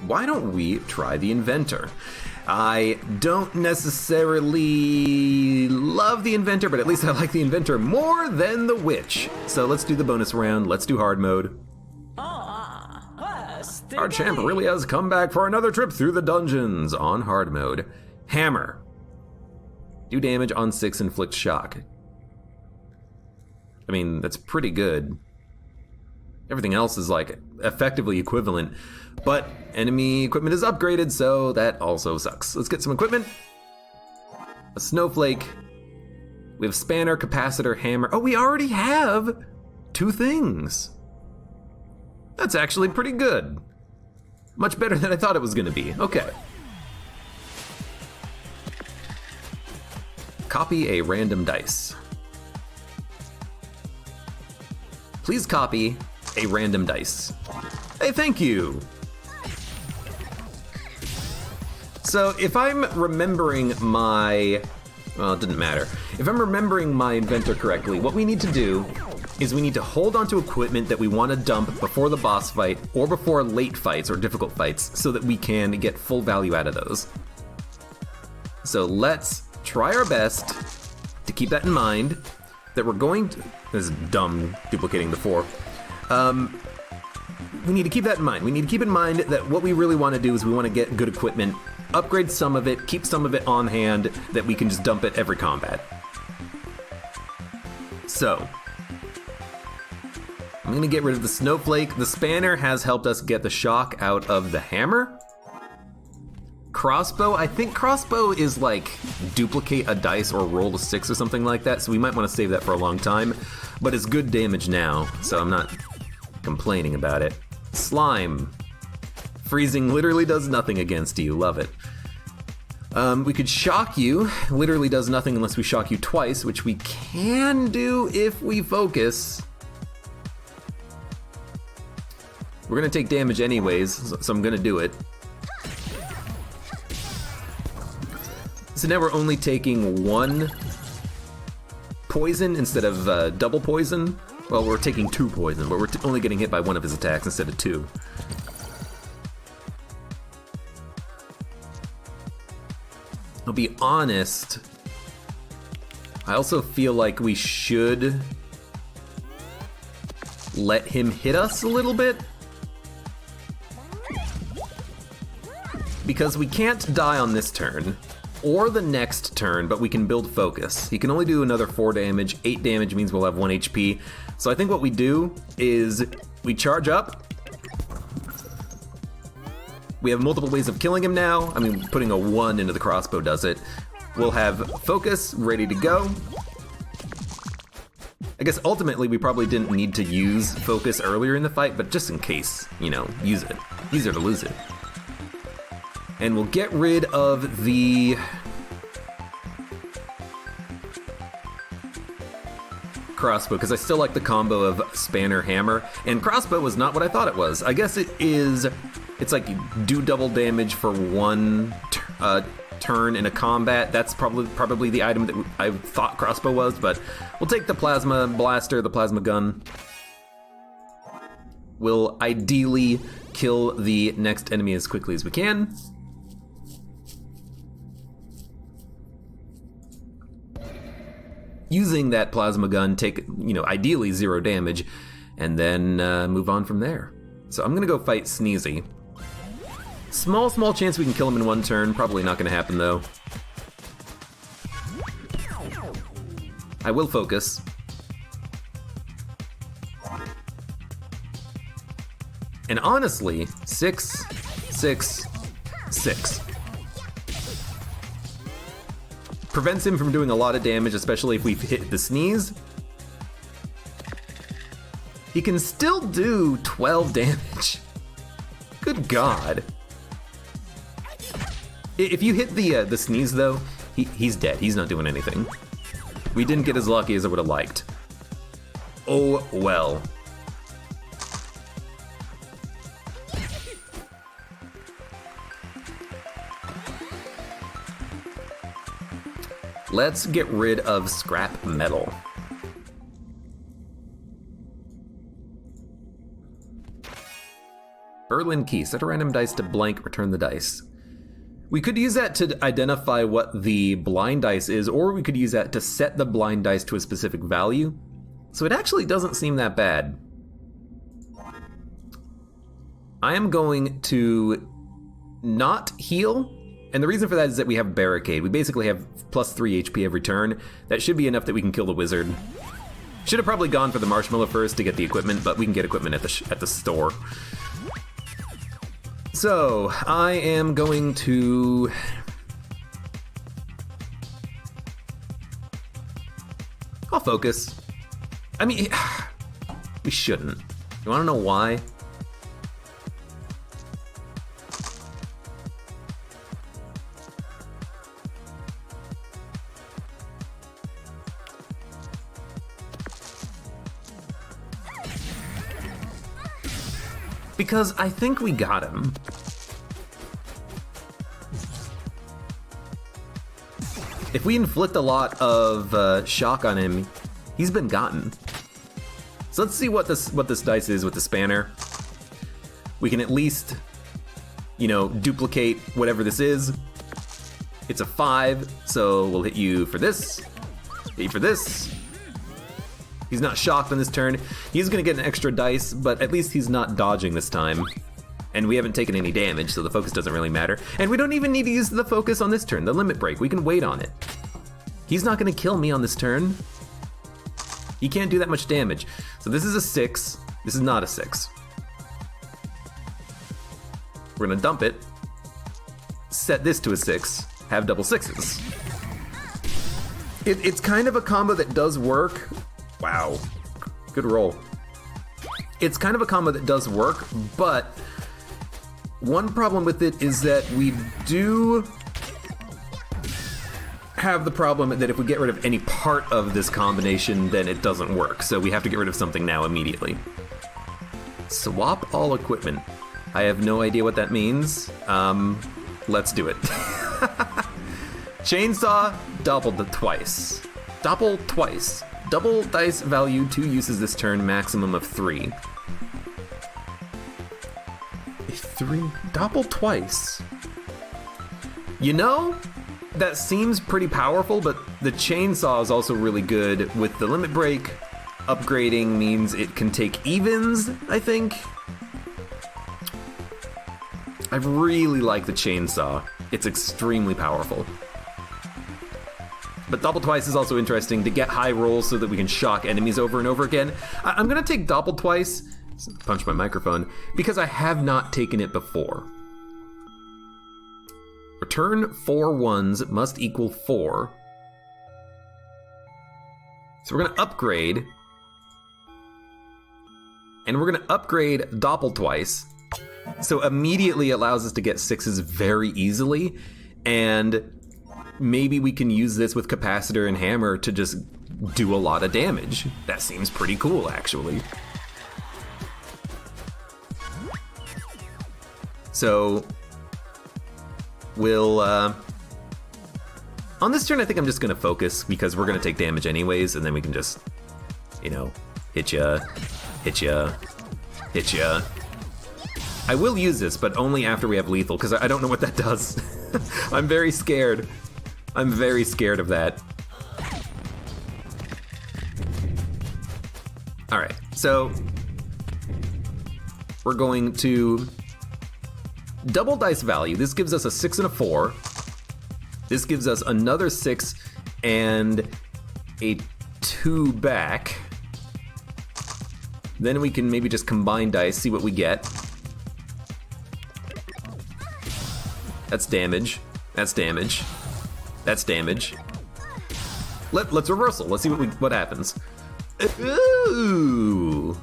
why don't we try the Inventor? I don't necessarily love the Inventor, but at least I like the Inventor more than the Witch. So let's do the bonus round. Let's do hard mode. Our champ really has come back for another trip through the dungeons on hard mode. Hammer. Do damage on 6, inflict shock. I mean, that's pretty good. Everything else is like effectively equivalent, but enemy equipment is upgraded, so that also sucks. Let's get some equipment. A snowflake. We have spanner, capacitor, hammer. Oh, we already have 2 things. That's actually pretty good. Much better than I thought it was gonna be. Okay. Copy a random dice. Please copy a random dice. Hey, thank you. So if I'm remembering my, well, it didn't matter. If I'm remembering my Inventor correctly, what we need to do is we need to hold onto equipment that we want to dump before the boss fight or before late fights or difficult fights so that we can get full value out of those. So let's try our best to keep that in mind, that we're going to, this is dumb duplicating the 4. We need to keep that in mind. We need to keep in mind that what we really want to do is we want to get good equipment, upgrade some of it, keep some of it on hand that we can just dump at every combat. So, I'm going to get rid of the snowflake. The spanner has helped us get the shock out of the hammer. Crossbow, I think crossbow is like duplicate a dice or roll a 6 or something like that, so we might want to save that for a long time, but it's good damage now, so I'm not complaining about it. Slime. Freezing literally does nothing against you, love it. We could shock you, literally does nothing unless we shock you twice, which we can do if we focus. We're gonna take damage anyways, so I'm gonna do it. So now we're only taking 1 poison instead of double poison. Well, we're taking 2 poison, but we're only getting hit by 1 of his attacks instead of 2. I'll be honest, I also feel like we should let him hit us a little bit. Because we can't die on this turn, or the next turn, but we can build focus. He can only do another 4 damage, 8 damage means we'll have 1 HP. So I think what we do is we charge up. We have multiple ways of killing him now. I mean, putting a 1 into the crossbow does it. We'll have focus ready to go. I guess ultimately we probably didn't need to use focus earlier in the fight, but just in case, you know, use it. Easier to lose it. And we'll get rid of the crossbow, because I still like the combo of spanner, hammer, and crossbow was not what I thought it was. I guess it is, it's like you do double damage for 1 turn in a combat. That's probably the item that I thought crossbow was, but we'll take the plasma blaster, the plasma gun. We'll ideally kill the next enemy as quickly as we can. Using that plasma gun, take, you know, ideally 0 damage, and then move on from there. So I'm gonna go fight Sneezy. Small chance we can kill him in 1 turn. Probably not gonna happen though. I will focus. And honestly, 6, 6, 6. Prevents him from doing a lot of damage, especially if we hit the sneeze. He can still do 12 damage. Good God. If you hit the sneeze though, he's dead. He's not doing anything. We didn't get as lucky as I would have liked. Oh well. Let's get rid of scrap metal. Berlin key. Set a random dice to blank, return the dice. We could use that to identify what the blind dice is, or we could use that to set the blind dice to a specific value. So it actually doesn't seem that bad. I am going to not heal, and the reason for that is that we have Barricade. We basically have plus 3 HP every turn. That should be enough that we can kill the wizard. Should have probably gone for the marshmallow first to get the equipment, but we can get equipment at the store. So, I am going to... I'll focus. I mean, we shouldn't. You wanna know why? Because I think we got him. If we inflict a lot of shock on him, he's been gotten. So let's see what this dice is with the spanner. We can at least, you know, duplicate whatever this is. It's a 5, so we'll hit you for this, hit you for this. He's not shocked on this turn. He's gonna get an extra dice, but at least he's not dodging this time. And we haven't taken any damage, so the focus doesn't really matter. And we don't even need to use the focus on this turn, the limit break. We can wait on it. He's not gonna kill me on this turn. He can't do that much damage. So this is a 6. This is not a 6. We're gonna dump it, set this to a 6, have double 6s. It's kind of a combo that does work. Wow, good roll. It's kind of a combo that does work, but one problem with it is that we do have the problem that if we get rid of any part of this combination, then it doesn't work. So we have to get rid of something now immediately. Swap all equipment. I have no idea what that means. Let's do it. Chainsaw, doubled twice. Double twice. Double dice value, 2 uses this turn, maximum of 3. 3, double twice. You know, that seems pretty powerful, but the chainsaw is also really good. With the limit break, upgrading means it can take evens, I think. I really like the chainsaw. It's extremely powerful. But double twice is also interesting to get high rolls so that we can shock enemies over and over again. I'm gonna take double twice, punch my microphone, because I have not taken it before. Return 4 ones must equal 4. So we're gonna upgrade, and we're gonna upgrade doppel twice. So immediately allows us to get 6s very easily, and maybe we can use this with capacitor and hammer to just do a lot of damage. That seems pretty cool, actually. So we'll on this turn I think I'm just gonna focus because we're gonna take damage anyways, and then we can just, you know, hit ya, hit ya, hit ya. I will use this, but only after we have lethal, because I don't know what that does. I'm very scared. I'm very scared of that. All right, so we're going to double dice value. This gives us a 6 and a 4. This gives us another 6 and a 2 back. Then we can maybe just combine dice, see what we get. That's damage. That's damage. That's damage. Let's reversal. Let's see what happens. Ooh.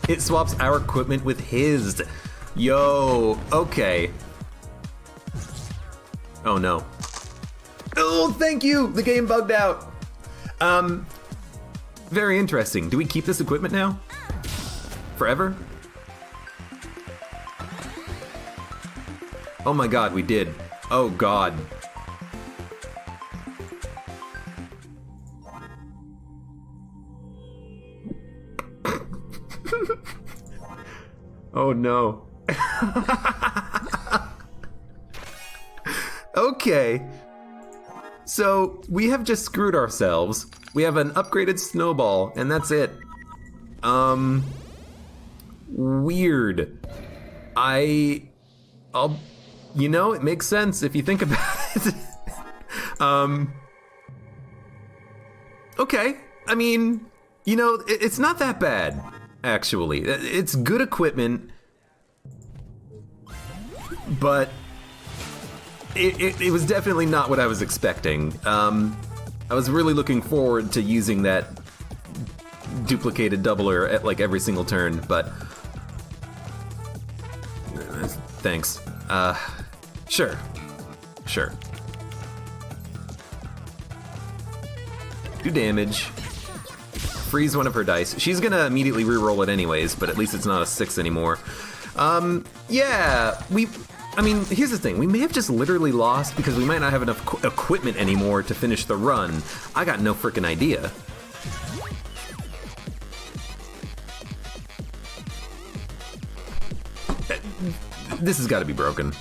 It swaps our equipment with his. Yo, okay. Oh no. Oh, thank you. The game bugged out. Very interesting. Do we keep this equipment now? Forever? Oh my god, we did. Oh god. Oh no. Okay. So, we have just screwed ourselves. We have an upgraded snowball, and that's it. Weird. You know, it makes sense if you think about it. Okay. I mean, you know, it's not that bad, actually. It's good equipment, but it was definitely not what I was expecting. I was really looking forward to using that duplicated doubler at like every single turn, but thanks. Sure. Do damage. Freeze one of her dice. She's gonna immediately re-roll it anyways, but at least it's not a 6 anymore. Yeah, I mean, here's the thing. We may have just literally lost because we might not have enough equipment anymore to finish the run. I got no freaking idea. This has got to be broken.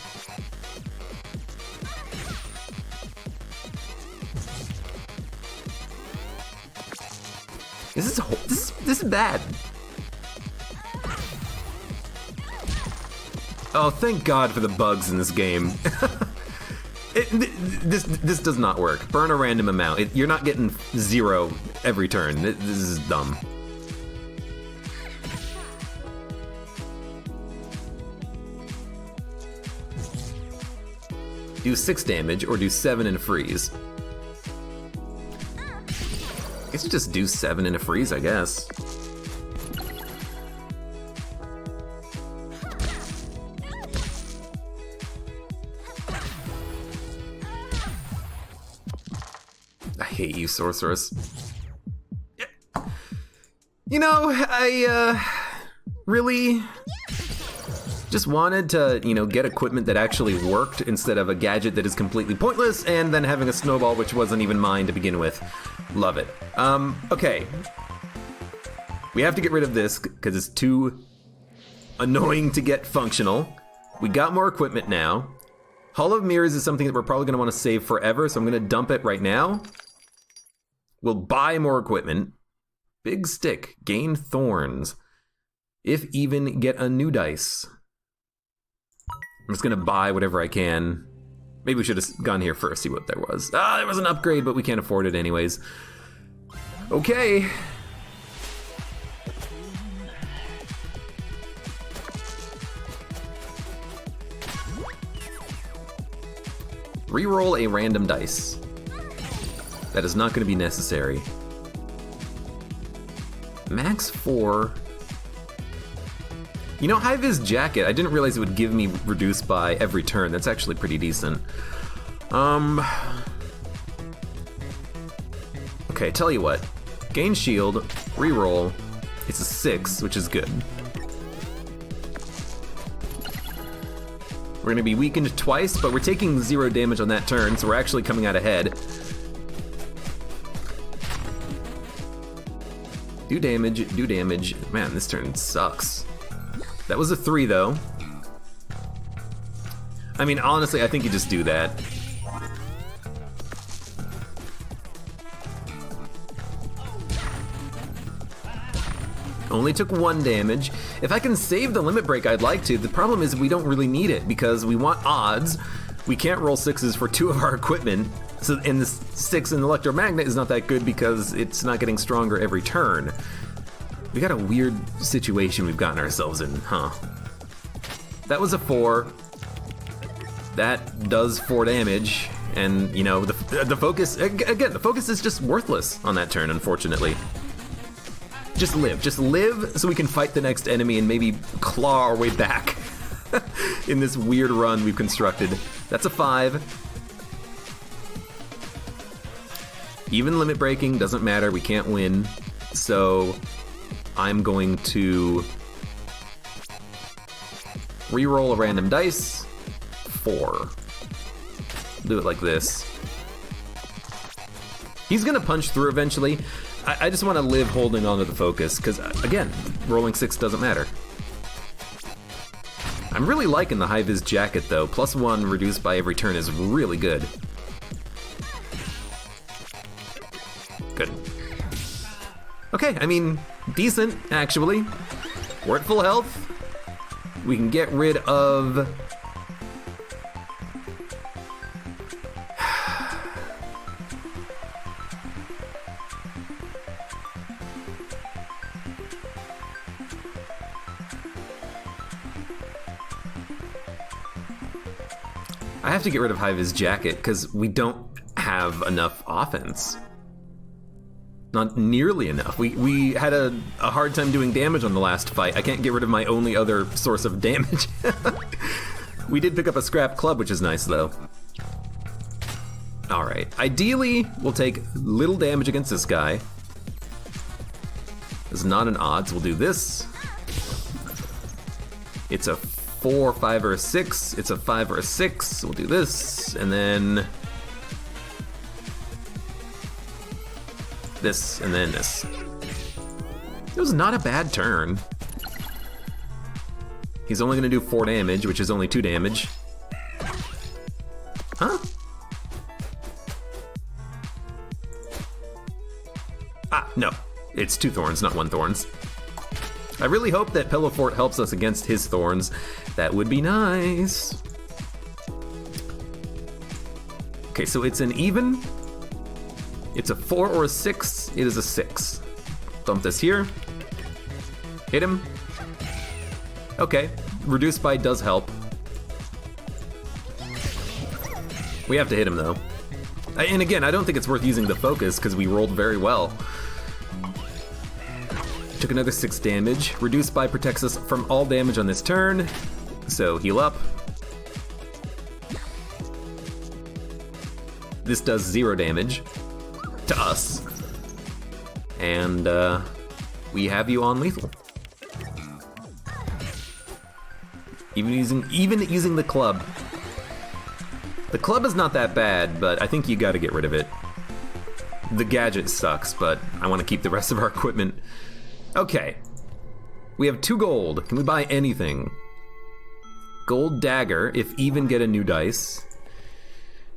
This is bad. Oh, thank God for the bugs in this game. This does not work. Burn a random amount. You're not getting 0 every turn. This is dumb. Do 6 damage or do 7 and freeze. I guess you just do 7 and a freeze, I guess. I hate you, sorceress. You know, I really just wanted to, you know, get equipment that actually worked instead of a gadget that is completely pointless and then having a snowball which wasn't even mine to begin with. Love it. Okay. We have to get rid of this because it's too annoying to get functional. We got more equipment now. Hall of Mirrors is something that we're probably going to want to save forever, so I'm going to dump it right now. We'll buy more equipment. Big stick. Gain thorns. If even, get a new dice. I'm just going to buy whatever I can. Maybe we should have gone here first, see what there was. Ah, there was an upgrade, but we can't afford it anyways. Okay. Reroll a random dice. That is not going to be necessary. Max 4. You know, high-vis jacket, I didn't realize it would give me reduced by every turn. That's actually pretty decent. Okay, tell you what. Gain shield, reroll. It's a 6, which is good. We're gonna be weakened twice, but we're taking 0 damage on that turn, so we're actually coming out ahead. Do damage, do damage. Man, this turn sucks. That was a 3, though. I mean, honestly, I think you just do that. Only took 1 damage. If I can save the limit break, I'd like to. The problem is we don't really need it because we want odds. We can't roll 6s for 2 of our equipment. So, and the 6 in the electromagnet is not that good because it's not getting stronger every turn. We got a weird situation we've gotten ourselves in, huh? That was a 4. That does 4 damage. And, you know, the focus, again, the focus is just worthless on that turn, unfortunately. Just live so we can fight the next enemy and maybe claw our way back in this weird run we've constructed. That's a 5. Even limit breaking doesn't matter, we can't win. So I'm going to re-roll a random dice. 4. Do it like this. He's gonna punch through eventually. I just want to live holding on to the focus, because, again, rolling 6 doesn't matter. I'm really liking the high-vis jacket, though. +1 reduced by every turn is really good. Good. Okay, I mean, decent, actually. We're at full health. We can get rid of... I have to get rid of high-vis jacket because we don't have enough offense. Not nearly enough. We had a hard time doing damage on the last fight. I can't get rid of my only other source of damage. We did pick up a scrap club, which is nice, though. Alright. Ideally, we'll take little damage against this guy. It's not an odds. We'll do this. It's a 4, 5, or a 6. It's a 5 or a 6. We'll do this, and then... this, and then this. It was not a bad turn. He's only gonna do 4 damage, which is only 2 damage. Huh? Ah, no. It's 2 thorns, not 1 thorns. I really hope that Pillow Fort helps us against his thorns. That would be nice. Okay, so it's an even. It's a 4 or a 6. It is a 6. Dump this here. Hit him. Okay. Reduce by does help. We have to hit him, though. And again, I don't think it's worth using the focus, because we rolled very well. Took another 6 damage. Reduce by protects us from all damage on this turn. So, heal up. This does 0 damage. To us. And we have you on lethal. Even using the club. The club is not that bad, but I think you gotta get rid of it. The gadget sucks, but I want to keep the rest of our equipment. Okay. We have 2 gold. Can we buy anything? Gold dagger, if even get a new dice.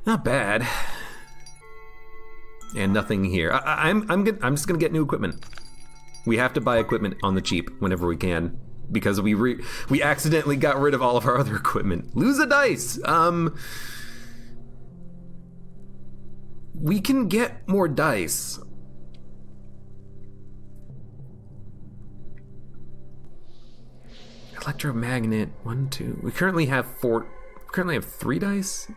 Not bad. And nothing here. I'm just gonna get new equipment. We have to buy equipment on the cheap whenever we can, because we accidentally got rid of all of our other equipment. Lose a dice. We can get more dice. Electromagnet. 1, 2. We currently have 4. We currently have 3 dice.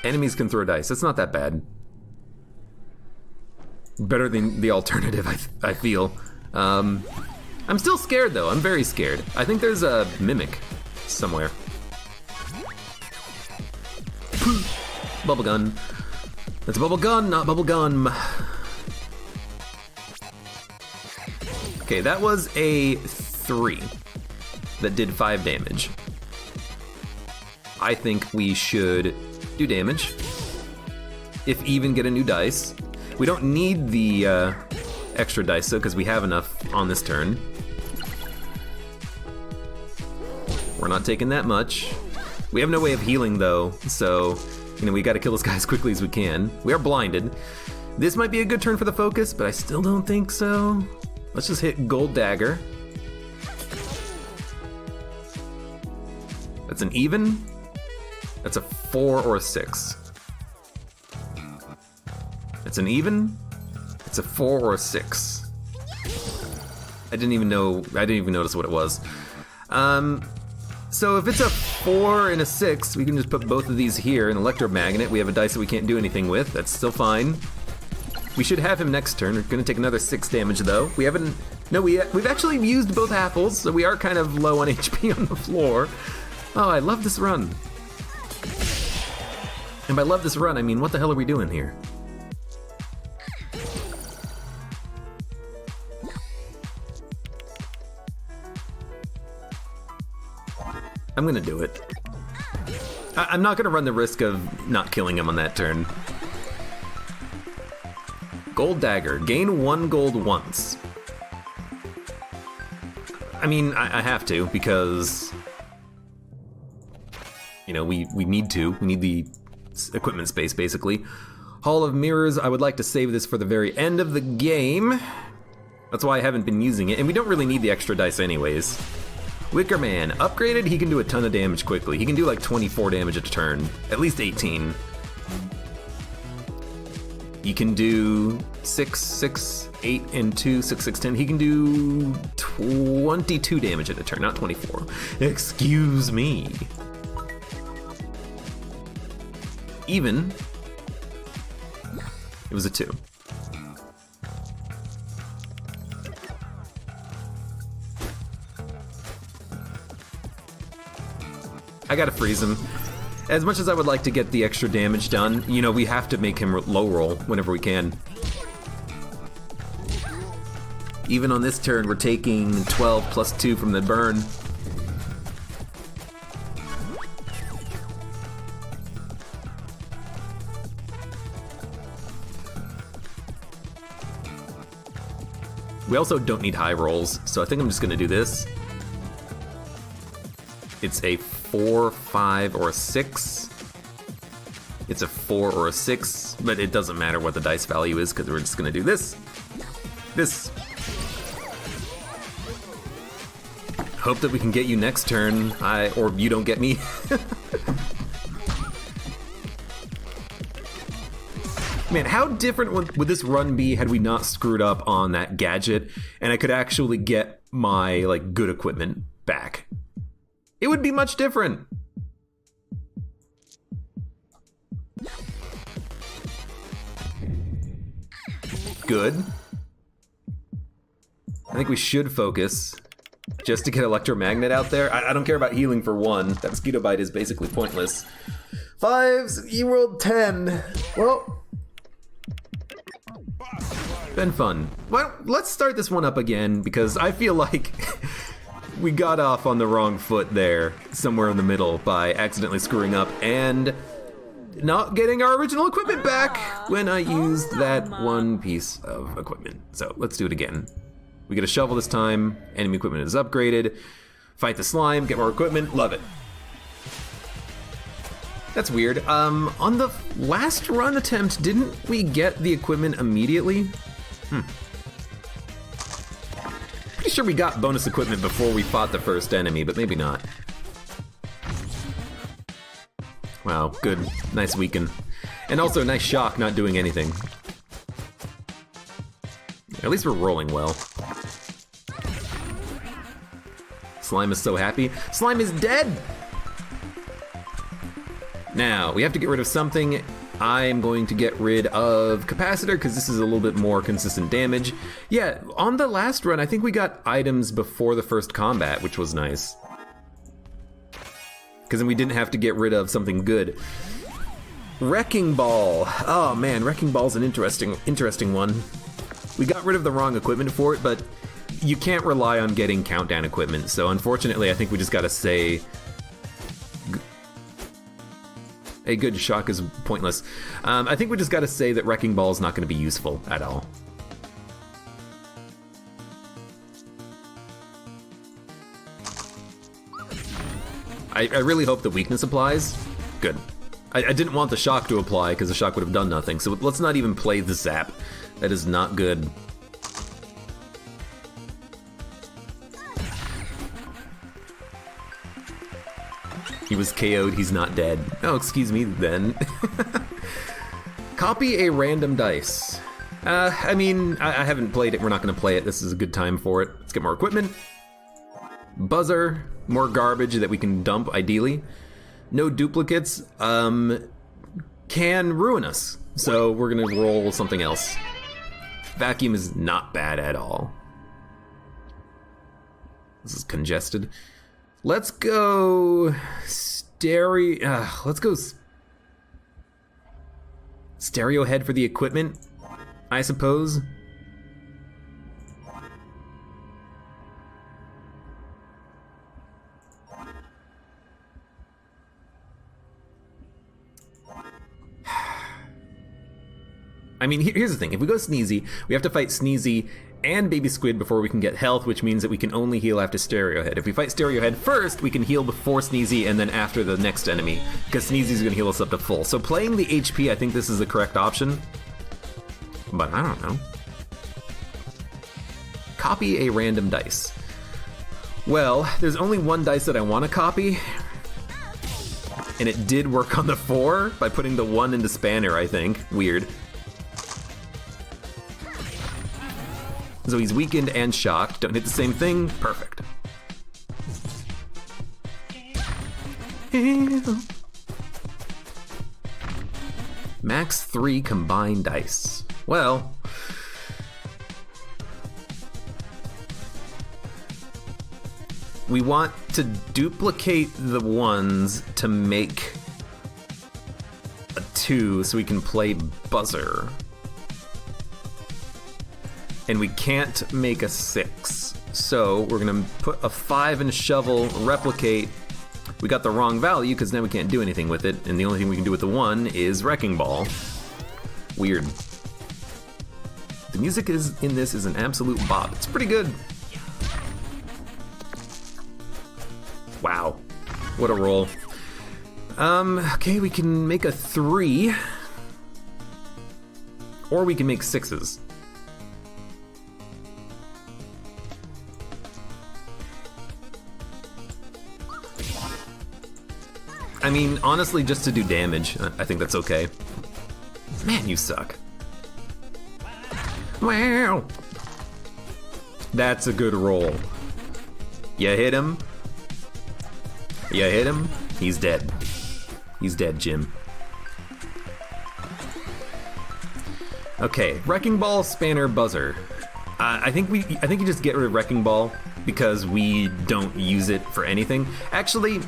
Enemies can throw dice. That's not that bad. Better than the alternative, I feel. I'm still scared, though. I'm very scared. I think there's a mimic somewhere. Bubble gun. That's a bubble gun, not bubble gum. Okay, that was a 3 that did 5 damage. I think we should do damage. If even get a new dice. We don't need the extra dice though, because we have enough on this turn. We're not taking that much. We have no way of healing though, so we gotta kill this guy as quickly as we can. We are blinded. This might be a good turn for the focus, but I still don't think so. Let's just hit gold dagger. That's an even. That's a 4 or a 6. It's an even. It's a 4 or a 6. I didn't even notice what it was. So if it's a 4 and a 6, we can just put both of these here. An electromagnet. We have a dice that we can't do anything with. That's still fine. We should have him next turn. We're gonna take another 6 damage though. We haven't. No, we've actually used both apples, so we are kind of low on HP on the floor. Oh, I love this run. And by love this run, I mean, what the hell are we doing here? I'm gonna do it. I'm not gonna run the risk of not killing him on that turn. Gold dagger. Gain 1 gold once. I mean, I have to, because... You know, we need to. We need the equipment space, basically. Hall of Mirrors, I would like to save this for the very end of the game. That's why I haven't been using it, and we don't really need the extra dice anyways. Wicker Man, upgraded, he can do a ton of damage quickly. He can do like 24 damage a turn, at least 18. He can do 6, 6, 8, and 2, 6, 6, 10. He can do 22 damage at a turn, not 24. Excuse me. Even, it was a 2. I gotta freeze him. As much as I would like to get the extra damage done, you know, we have to make him low roll whenever we can. Even on this turn, we're taking 12 plus 2 from the burn. We also don't need high rolls, so I think I'm just gonna do this. It's a 4, 5, or a 6. It's a 4 or a 6, but it doesn't matter what the dice value is because we're just gonna do this. This. Hope that we can get you next turn, or you don't get me. Man, how different would this run be had we not screwed up on that gadget and I could actually get my, like, good equipment back? It would be much different. Good. I think we should focus just to get Electromagnet out there. I don't care about healing for 1. That mosquito bite is basically pointless. 5s, you rolled 10. Well, been fun. Well, let's start this one up again because I feel like we got off on the wrong foot there, somewhere in the middle, by accidentally screwing up and not getting our original equipment back when I used that one piece of equipment. So let's do it again. We get a shovel this time, enemy equipment is upgraded, fight the slime, get more equipment, love it. That's weird. On the last run attempt, didn't we get the equipment immediately? Pretty sure we got bonus equipment before we fought the first enemy, but maybe not. Wow, good. Nice weaken. And also a nice shock not doing anything. At least we're rolling well. Slime is so happy. Slime is dead! Now, we have to get rid of something. I'm going to get rid of Capacitor because this is a little bit more consistent damage. Yeah, on the last run, I think we got items before the first combat, which was nice. Because then we didn't have to get rid of something good. Wrecking Ball. Oh man, Wrecking Ball's an interesting one. We got rid of the wrong equipment for it, but you can't rely on getting countdown equipment. So unfortunately, I think we just gotta say a good shock is pointless. I think we just gotta say that Wrecking Ball is not gonna be useful at all. I really hope the weakness applies. Good. I didn't want the shock to apply because the shock would have done nothing, so let's not even play the zap. That is not good. He was KO'd, he's not dead. Oh, excuse me then. Copy a random dice. I mean, I haven't played it, we're not gonna play it. This is a good time for it. Let's get more equipment. Buzzer, more garbage that we can dump, ideally. No duplicates, can ruin us. So we're gonna roll something else. Vacuum is not bad at all. This is congested. Let's go stereo. Let's go stereo head for the equipment, I suppose. I mean, here's the thing. If we go Sneezy, we have to fight Sneezy and Baby Squid before we can get health, which means that we can only heal after Stereo Head. If we fight Stereo Head first, we can heal before Sneezy and then after the next enemy, because Sneezy's going to heal us up to full. So playing the HP, I think this is the correct option. But I don't know. Copy a random dice. Well, there's only one dice that I want to copy. And it did work on the 4 by putting the 1 into Spanner, I think. Weird. So he's weakened and shocked. Don't hit the same thing. Perfect. Max 3 combined dice. Well, we want to duplicate the ones to make a 2 so we can play Buzzer. And we can't make a 6. So we're gonna put a 5 in Shovel, replicate. We got the wrong value because now we can't do anything with it, and the only thing we can do with the 1 is Wrecking Ball. Weird. The music in this is an absolute bop. It's pretty good. Wow, what a roll. Okay, we can make a 3. Or we can make 6s. I mean, honestly, just to do damage, I think that's okay. Man, you suck. Wow. That's a good roll. You hit him. You hit him. He's dead. He's dead, Jim. Okay, Wrecking Ball, Spanner, Buzzer. I think you just get rid of Wrecking Ball because we don't use it for anything. Actually,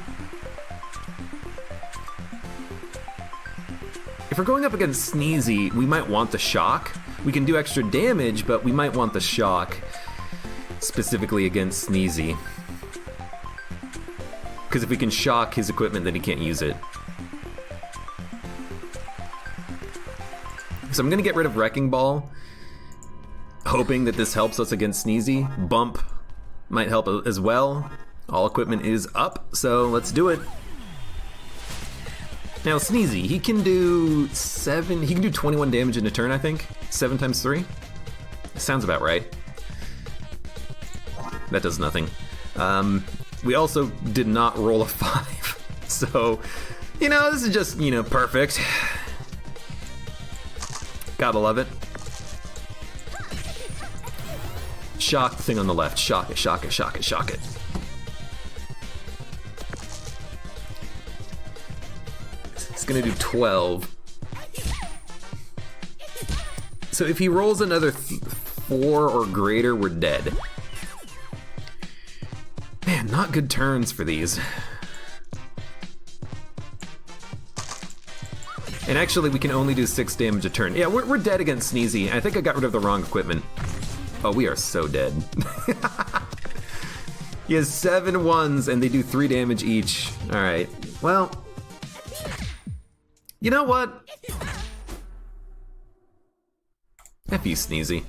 if we're going up against Sneezy, we might want the Shock. We can do extra damage, but we might want the Shock specifically against Sneezy. Because if we can shock his equipment, then he can't use it. So I'm gonna get rid of Wrecking Ball, hoping that this helps us against Sneezy. Bump might help as well. All equipment is up, so let's do it. Now Sneezy, he can do 21 damage in a turn, I think. 7 times 3? Sounds about right. That does nothing. We also did not roll a 5. So, this is just, perfect. Gotta love it. Shock the thing on the left. Shock it, shock it, shock it, shock it. It's gonna do 12. So if he rolls another 4 or greater, we're dead. Man, not good turns for these. And actually, we can only do 6 damage a turn. Yeah, we're dead against Sneezy. I think I got rid of the wrong equipment. Oh, we are so dead. He has 7 ones, and they do 3 damage each. All right, well, you know what? F you, Sneezy.